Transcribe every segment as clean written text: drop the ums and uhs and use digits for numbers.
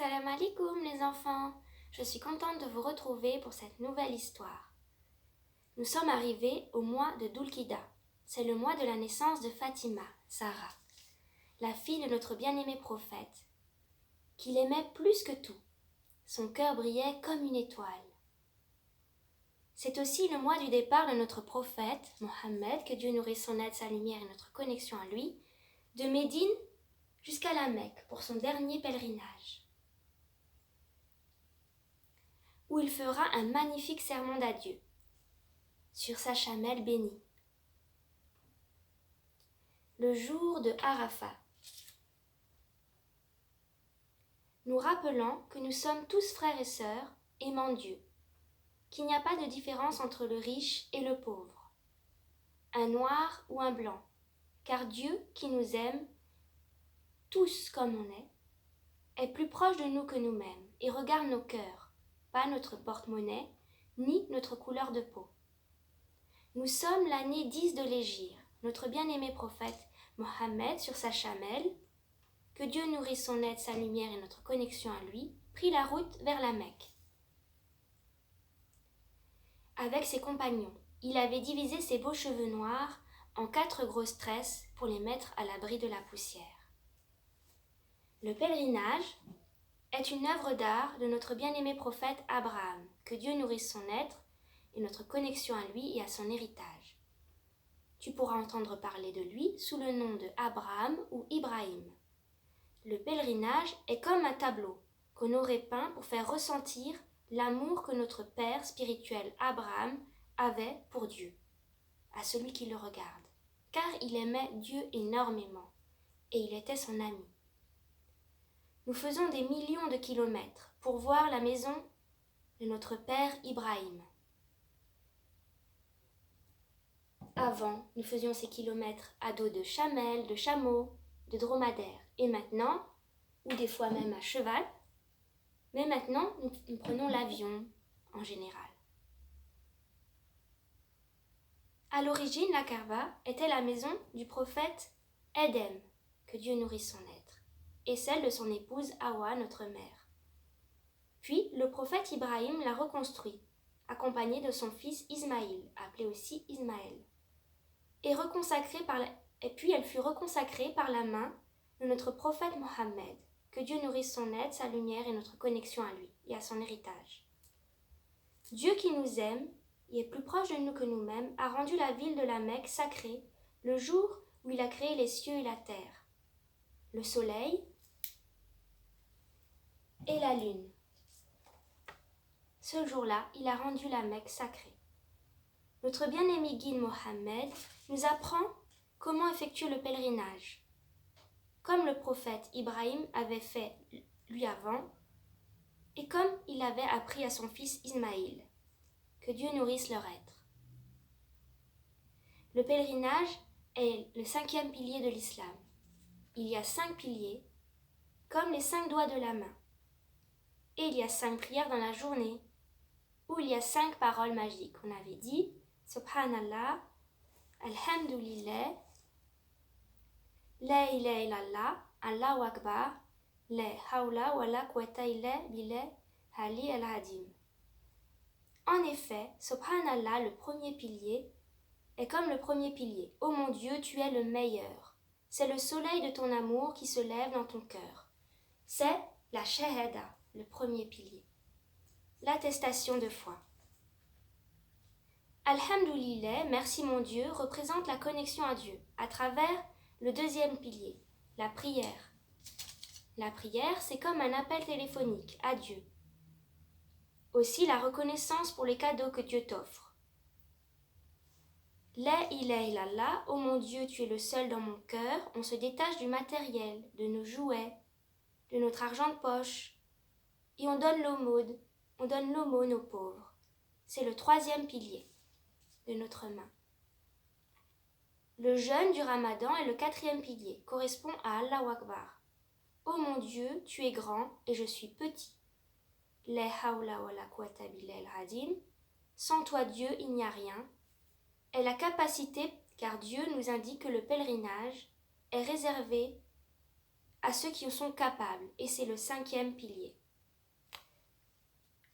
Salam alaikum les enfants, je suis contente de vous retrouver pour cette nouvelle histoire. Nous sommes arrivés au mois de Dhul-Qida. C'est le mois de la naissance de Fatima, Sarah, la fille de notre bien-aimé prophète, qu'il aimait plus que tout. Son cœur brillait comme une étoile. C'est aussi le mois du départ de notre prophète, Mohammed, que Dieu nourrisse son aide, sa lumière et notre connexion à lui, de Médine jusqu'à la Mecque pour son dernier pèlerinage, où il fera un magnifique sermon d'adieu sur sa chamelle bénie. Le jour de Arafat, nous rappelant que nous sommes tous frères et sœurs aimant Dieu, qu'il n'y a pas de différence entre le riche et le pauvre, un noir ou un blanc, car Dieu qui nous aime tous comme on est plus proche de nous que nous-mêmes et regarde nos cœurs, pas notre porte-monnaie ni notre couleur de peau. Nous sommes l'année 10 de l'Hégire. Notre bien-aimé prophète Mohammed sur sa chamelle, que Dieu nourrisse son aide, sa lumière et notre connexion à lui, prit la route vers la Mecque. Avec ses compagnons, il avait divisé ses beaux cheveux noirs en 4 grosses tresses pour les mettre à l'abri de la poussière. Le pèlerinage est une œuvre d'art de notre bien-aimé prophète Abraham, que Dieu nourrisse son être et notre connexion à lui et à son héritage. Tu pourras entendre parler de lui sous le nom de Abraham ou Ibrahim. Le pèlerinage est comme un tableau qu'on aurait peint pour faire ressentir l'amour que notre père spirituel Abraham avait pour Dieu, à celui qui le regarde, car il aimait Dieu énormément et il était son ami. Nous faisons des millions de kilomètres pour voir la maison de notre père Ibrahim. Avant, nous faisions ces kilomètres à dos de chamelles, de chameaux, de dromadaires. Et maintenant, ou des fois même à cheval, mais maintenant, nous prenons l'avion en général. À l'origine, la Kaaba était la maison du prophète Édem, que Dieu nourrisse son être, et celle de son épouse Hawa, notre mère. Puis, le prophète Ibrahim l'a reconstruit, accompagné de son fils Ismaïl, appelé aussi Ismaël. Et puis elle fut reconsacrée par la main de notre prophète Mohammed, que Dieu nourrisse son aide, sa lumière et notre connexion à lui et à son héritage. Dieu qui nous aime et est plus proche de nous que nous-mêmes a rendu la ville de la Mecque sacrée le jour où il a créé les cieux et la terre, le soleil et la lune. Ce jour-là, il a rendu la Mecque sacrée. Notre bien-aimé guide Mohammed nous apprend comment effectuer le pèlerinage, comme le prophète Ibrahim avait fait lui avant, et comme il avait appris à son fils Ismaïl. Que Dieu nourrisse leur être. Le pèlerinage est le 5e pilier de l'islam. Il y a 5 piliers, comme les 5 doigts de la main. Et il y a 5 prières dans la journée, où il y a 5 paroles magiques. On avait dit Subhanallah, Alhamdulillah, La ilaha illallah, Allahu Akbar, La hawla wa la quwwata illa billah Ali al-Hadim. En effet, Subhanallah, le premier pilier, est comme le premier pilier. Ô mon Dieu, tu es le meilleur. C'est le soleil de ton amour qui se lève dans ton cœur. C'est la shahada, le premier pilier. L'attestation de foi. Alhamdulillah, merci mon Dieu, représente la connexion à Dieu, à travers le 2e pilier, la prière. La prière, c'est comme un appel téléphonique à Dieu. Aussi la reconnaissance pour les cadeaux que Dieu t'offre. La ilaha illallah, ô mon Dieu, tu es le seul dans mon cœur, on se détache du matériel, de nos jouets, de notre argent de poche, et on donne l'aumône aux pauvres. C'est le 3e pilier de notre main. Le jeûne du Ramadan est le 4e pilier, correspond à Allahu Akbar. Ô mon Dieu, tu es grand et je suis petit. La hawla wa la quwwata billah al-hadim. Sans toi Dieu, il n'y a rien. Est la capacité, car Dieu nous indique que le pèlerinage est réservé à à ceux qui en sont capables, et c'est le 5e pilier.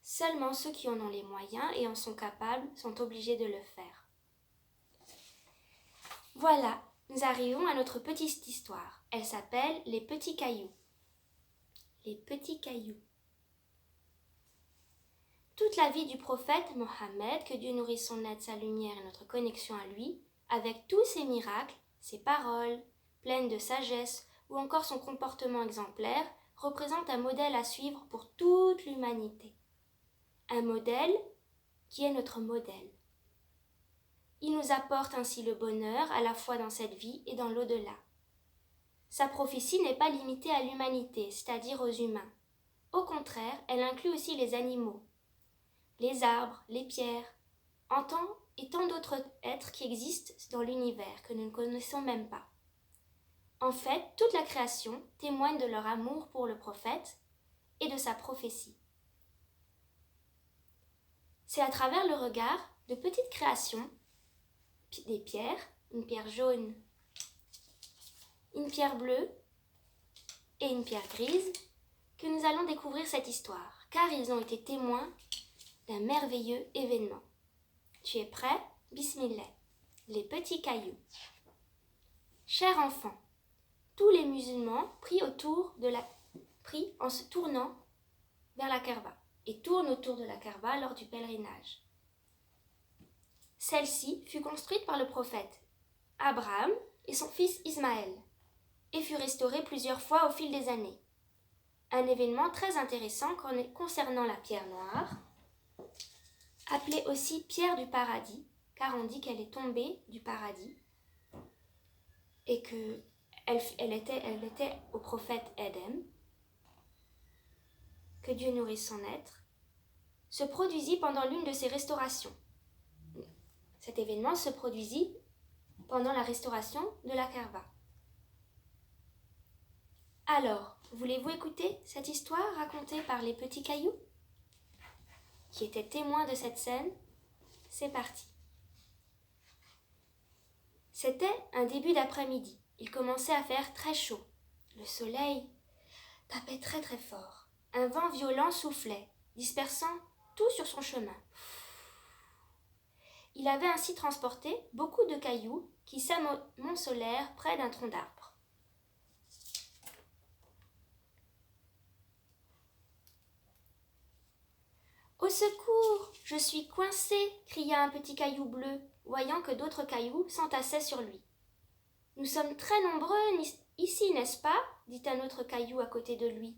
Seulement ceux qui en ont les moyens et en sont capables sont obligés de le faire. Voilà, nous arrivons à notre petite histoire. Elle s'appelle Les petits cailloux. Les petits cailloux. Toute la vie du prophète Mohammed, que Dieu nourrisse son aide, sa lumière et notre connexion à lui, avec tous ses miracles, ses paroles, pleines de sagesse, ou encore son comportement exemplaire, représente un modèle à suivre pour toute l'humanité. Un modèle qui est notre modèle. Il nous apporte ainsi le bonheur à la fois dans cette vie et dans l'au-delà. Sa prophétie n'est pas limitée à l'humanité, c'est-à-dire aux humains. Au contraire, elle inclut aussi les animaux, les arbres, les pierres, et tant d'autres êtres qui existent dans l'univers que nous ne connaissons même pas. En fait, toute la création témoigne de leur amour pour le prophète et de sa prophétie. C'est à travers le regard de petites créations, des pierres, une pierre jaune, une pierre bleue et une pierre grise, que nous allons découvrir cette histoire, car ils ont été témoins d'un merveilleux événement. Tu es prêt? Bismillah. Les petits cailloux. Cher enfant, tous les musulmans prient en se tournant vers la Kaaba et tournent autour de la Kaaba lors du pèlerinage. Celle-ci fut construite par le prophète Abraham et son fils Ismaël et fut restaurée plusieurs fois au fil des années. Un événement très intéressant concernant la pierre noire, appelée aussi pierre du paradis, car on dit qu'elle est tombée du paradis et qu'elle était au prophète Adam, que Dieu nourrisse son être, se produisit pendant l'une de ses restaurations. Cet événement se produisit pendant la restauration de la Kaaba. Alors, voulez-vous écouter cette histoire racontée par les petits cailloux qui étaient témoins de cette scène? C'est parti. C'était un début d'après-midi. Il commençait à faire très chaud. Le soleil tapait très très fort. Un vent violent soufflait, dispersant tout sur son chemin. Il avait ainsi transporté beaucoup de cailloux qui s'amoncelèrent près d'un tronc d'arbre. Au secours, je suis coincé, cria un petit caillou bleu, voyant que d'autres cailloux s'entassaient sur lui. Nous sommes très nombreux ici, n'est-ce pas? Dit un autre caillou à côté de lui.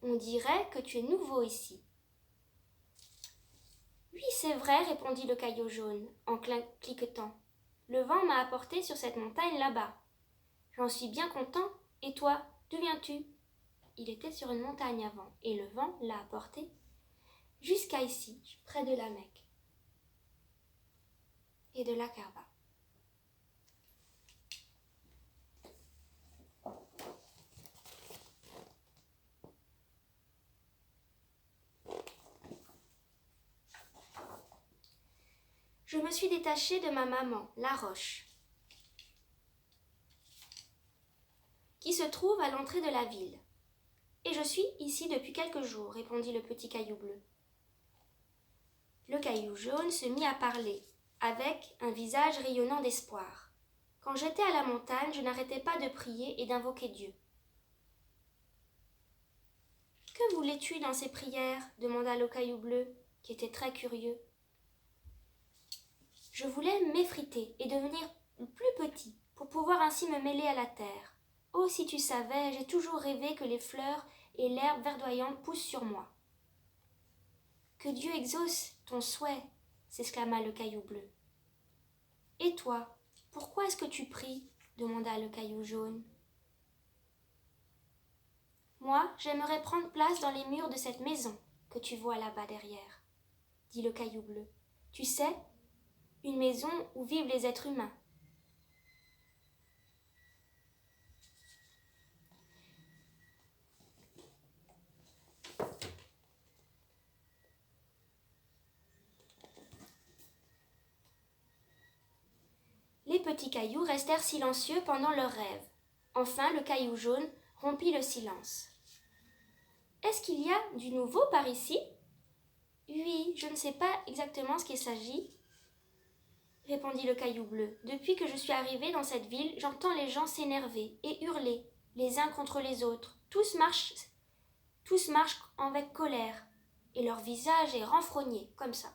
On dirait que tu es nouveau ici. Oui, c'est vrai, répondit le caillou jaune, en cliquetant. Le vent m'a apporté sur cette montagne là-bas. J'en suis bien content. Et toi, d'où viens-tu? Il était sur une montagne avant, et le vent l'a apporté jusqu'à ici, près de la Mecque et de la Kaaba. Je me suis détachée de ma maman, la roche, qui se trouve à l'entrée de la ville. Et je suis ici depuis quelques jours, répondit le petit caillou bleu. Le caillou jaune se mit à parler, avec un visage rayonnant d'espoir. Quand j'étais à la montagne, je n'arrêtais pas de prier et d'invoquer Dieu. Que voulais-tu dans ces prières? Demanda le caillou bleu, qui était très curieux. Je voulais m'effriter et devenir plus petit, pour pouvoir ainsi me mêler à la terre. Oh, si tu savais, j'ai toujours rêvé que les fleurs et l'herbe verdoyante poussent sur moi. Que Dieu exauce ton souhait, s'exclama le caillou bleu. Et toi, pourquoi est-ce que tu pries? Demanda le caillou jaune. Moi, j'aimerais prendre place dans les murs de cette maison que tu vois là-bas derrière, dit le caillou bleu. Tu sais, une maison où vivent les êtres humains. Les petits cailloux restèrent silencieux pendant leur rêve. Enfin, le caillou jaune rompit le silence. « Est-ce qu'il y a du nouveau par ici ?»« Oui, je ne sais pas exactement ce qu'il s'agit, » répondit le caillou bleu. « Depuis que je suis arrivé dans cette ville, j'entends les gens s'énerver et hurler, les uns contre les autres. Tous marchent avec colère, et leur visage est renfrogné, comme ça. »«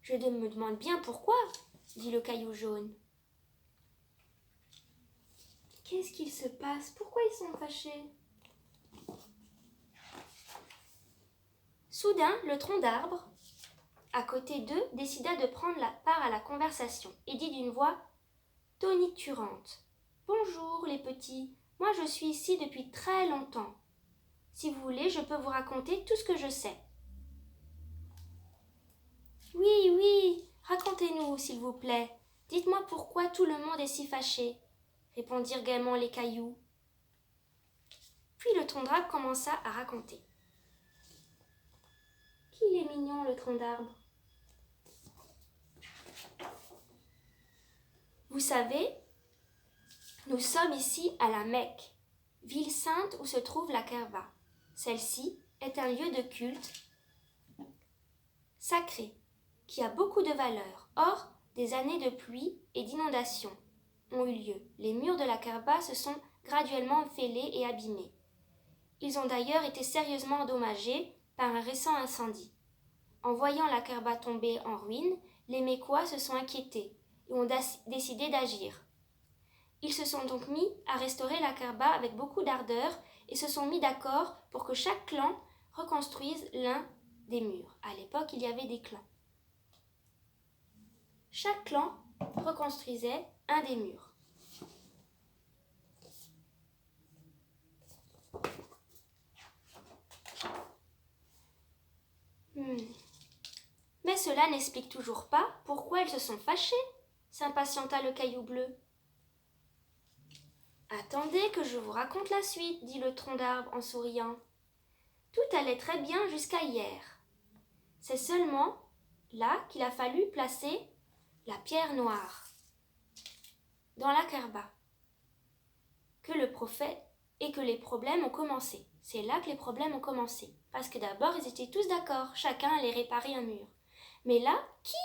Je me demande bien pourquoi, » dit le caillou jaune. « Qu'est-ce qu'il se passe? Pourquoi ils sont fâchés ?» Soudain, le tronc d'arbre, à côté d'eux, décida de prendre la part à la conversation et dit d'une voix tonitruante. « Bonjour les petits, moi je suis ici depuis très longtemps. Si vous voulez, je peux vous raconter tout ce que je sais. »« Oui, oui, racontez-nous, s'il vous plaît. Dites-moi pourquoi tout le monde est si fâché, » répondirent gaiement les cailloux. Puis le tronc d'arbre commença à raconter. « Qu'il est mignon, le tronc d'arbre. Vous savez, nous sommes ici à la Mecque, ville sainte où se trouve la Kaaba. Celle-ci est un lieu de culte sacré qui a beaucoup de valeur. Or, des années de pluie et d'inondations ont eu lieu. Les murs de la Kaaba se sont graduellement fêlés et abîmés. Ils ont d'ailleurs été sérieusement endommagés par un récent incendie. En voyant la Kaaba tomber en ruine, les Mécois se sont inquiétés et ont décidé d'agir. Ils se sont donc mis à restaurer la Kaaba avec beaucoup d'ardeur et se sont mis d'accord pour que chaque clan reconstruise l'un des murs. À l'époque, il y avait des clans. Chaque clan reconstruisait un des murs. Mais cela n'explique toujours pas pourquoi ils se sont fâchés, s'impatienta le caillou bleu. Attendez que je vous raconte la suite, dit le tronc d'arbre en souriant. Tout allait très bien jusqu'à hier. C'est seulement là qu'il a fallu placer la pierre noire dans la Kaaba que les problèmes ont commencé. C'est là que les problèmes ont commencé. Parce que d'abord, ils étaient tous d'accord, chacun allait réparer un mur. Mais là, qui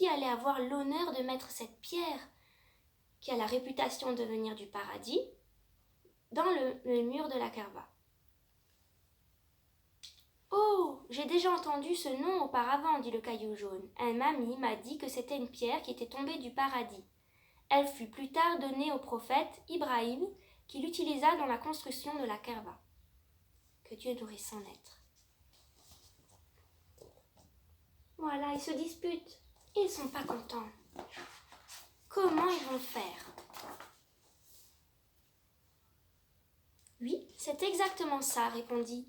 allait avoir l'honneur de mettre cette pierre qui a la réputation de venir du paradis dans le mur de la Kaaba? Oh, j'ai déjà entendu ce nom auparavant, dit le caillou jaune. Un mamie m'a dit que c'était une pierre qui était tombée du paradis. Elle fut plus tard donnée au prophète Ibrahim, qui l'utilisa dans la construction de la Kaaba. Que Dieu nourrisse son être. Voilà, ils se disputent. Ils ne sont pas contents. Comment ils vont faire? Oui, c'est exactement ça, répondit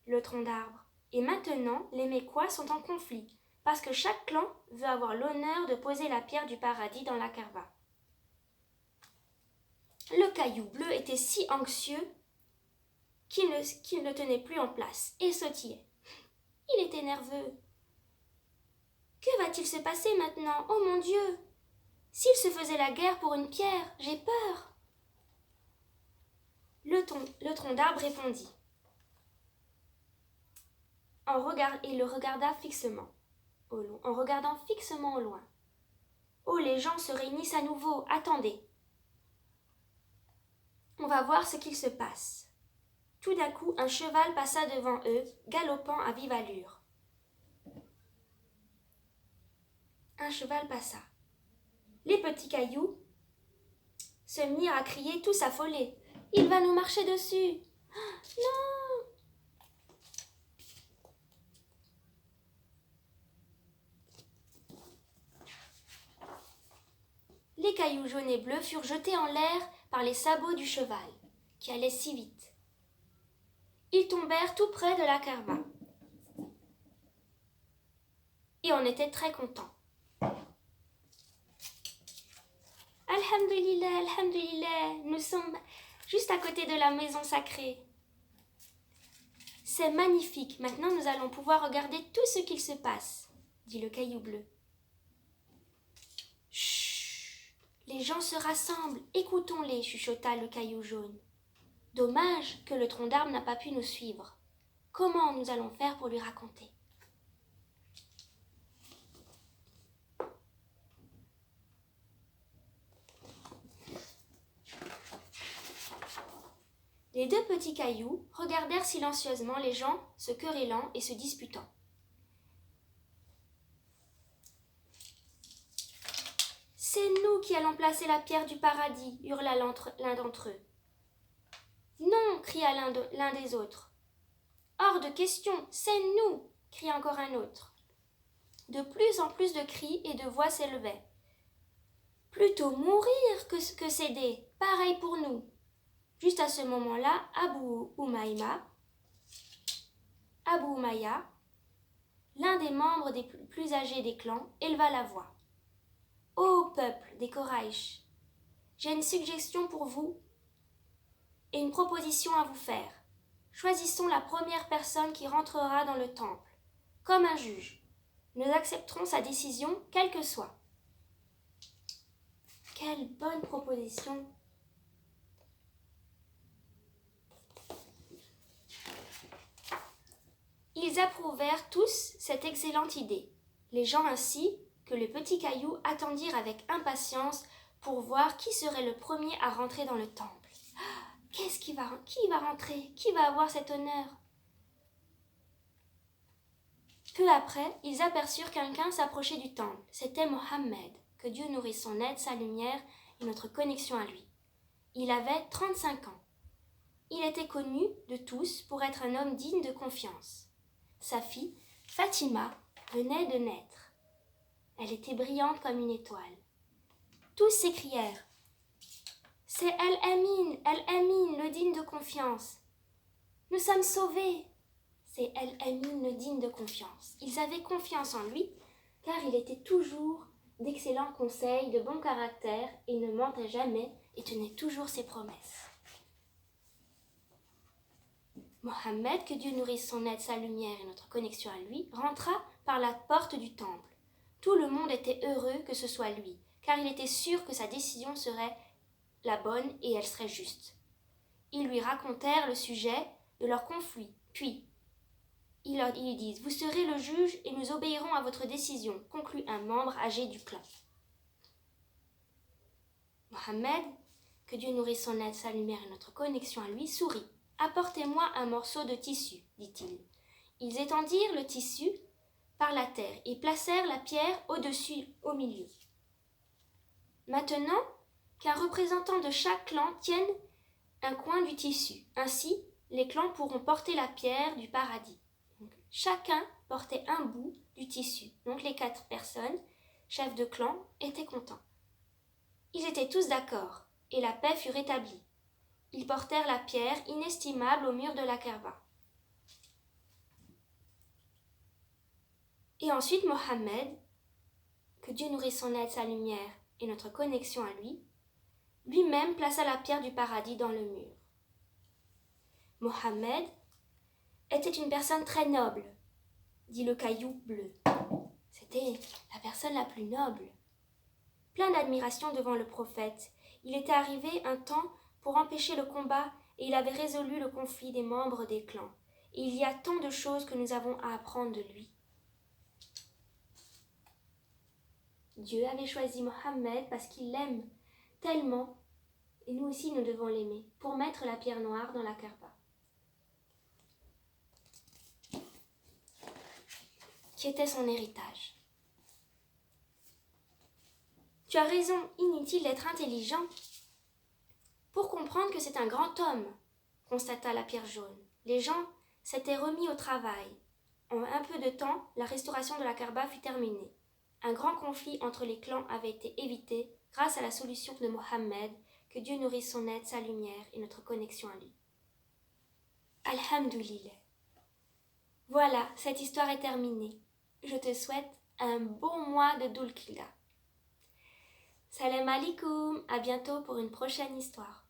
le tronc d'arbre. Et maintenant, les Mécois sont en conflit, parce que chaque clan veut avoir l'honneur de poser la pierre du paradis dans la Kaaba. Le caillou bleu était si anxieux qu'il ne tenait plus en place et sautillait. Il était nerveux. Que va-t-il se passer maintenant? Oh mon Dieu! S'il se faisait la guerre pour une pierre, j'ai peur. Le tronc d'arbre répondit. Il le regarda fixement, en regardant fixement au loin. Oh, les gens se réunissent à nouveau. Attendez. On va voir ce qu'il se passe. Tout d'un coup, un cheval passa devant eux, galopant à vive allure. Un cheval passa. Les petits cailloux se mirent à crier tous affolés. « Il va nous marcher dessus !»« Non !» Les cailloux jaunes et bleus furent jetés en l'air par les sabots du cheval, qui allait si vite. Ils tombèrent tout près de la Kaaba. Et on était très contents. Alhamdulillah, alhamdulillah, nous sommes juste à côté de la maison sacrée. C'est magnifique, maintenant nous allons pouvoir regarder tout ce qu'il se passe, dit le caillou bleu. Chut, Les gens se rassemblent, écoutons-les, chuchota le caillou jaune. Dommage que le tronc d'arbre n'a pas pu nous suivre. Comment nous allons faire pour lui raconter? Les deux petits cailloux regardèrent silencieusement les gens se querellant et se disputant. C'est nous qui allons placer la pierre du paradis, hurla l'un d'entre eux. Non, cria l'un des autres. Hors de question, c'est nous, cria encore un autre. De plus en plus de cris et de voix s'élevaient. Plutôt mourir que céder, pareil pour nous. Juste à ce moment-là, Abu Umayya, l'un des membres des plus âgés des clans, éleva la voix. Ô peuple des Koraïch, j'ai une suggestion pour vous et une proposition à vous faire. Choisissons la première personne qui rentrera dans le temple, comme un juge. Nous accepterons sa décision, quelle que soit. Quelle bonne proposition! Ils approuvèrent tous cette excellente idée. Les gens ainsi que le petit caillou attendirent avec impatience pour voir qui serait le premier à rentrer dans le temple. Qui va rentrer? Qui va avoir cet honneur? Peu après, ils aperçurent quelqu'un s'approcher du temple. C'était Mohammed, que Dieu nourrisse son aide, sa lumière et notre connexion à lui. Il avait 35 ans. Il était connu de tous pour être un homme digne de confiance. Sa fille, Fatima, venait de naître. Elle était brillante comme une étoile. Tous s'écrièrent « C'est El-Amin, le digne de confiance. Nous sommes sauvés. » C'est El-Amin, le digne de confiance. Ils avaient confiance en lui, car il était toujours d'excellents conseils, de bon caractère, et ne mentait jamais et tenait toujours ses promesses. Mohammed, que Dieu nourrisse son aide, sa lumière et notre connexion à lui, rentra par la porte du temple. Tout le monde était heureux que ce soit lui, car il était sûr que sa décision serait la bonne et elle serait juste. Ils lui racontèrent le sujet de leur conflit, puis ils lui disent « Vous serez le juge et nous obéirons à votre décision », conclut un membre âgé du clan. Mohammed, que Dieu nourrisse son aide, sa lumière et notre connexion à lui, sourit. « Apportez-moi un morceau de tissu, dit-il. » Ils étendirent le tissu par la terre et placèrent la pierre au-dessus, au milieu. Maintenant, qu'un représentant de chaque clan tienne un coin du tissu. Ainsi, les clans pourront porter la pierre du paradis. Donc, chacun portait un bout du tissu. Donc les 4 personnes, chefs de clan, étaient contents. Ils étaient tous d'accord et la paix fut rétablie. Ils portèrent la pierre inestimable au mur de la Kaaba. Et ensuite Mohammed, que Dieu nourrisse son aide, sa lumière et notre connexion à lui, lui-même plaça la pierre du paradis dans le mur. Mohammed était une personne très noble, dit le caillou bleu. C'était la personne la plus noble. Plein d'admiration devant le prophète, il était arrivé un temps pour empêcher le combat et il avait résolu le conflit des membres des clans. Et il y a tant de choses que nous avons à apprendre de lui. Dieu avait choisi Mohammed parce qu'il l'aime tellement, et nous aussi nous devons l'aimer, pour mettre la pierre noire dans la Kaaba. Qui était son héritage. Tu as raison, inutile d'être intelligent. Pour comprendre que c'est un grand homme, constata la pierre jaune. Les gens s'étaient remis au travail. En un peu de temps, la restauration de la Kaaba fut terminée. Un grand conflit entre les clans avait été évité grâce à la solution de Mohammed, que Dieu nourrisse son aide, sa lumière et notre connexion à lui. Alhamdulillah. Voilà, cette histoire est terminée. Je te souhaite un bon mois de Dhul Qa'dah. Salam alaikum, à bientôt pour une prochaine histoire.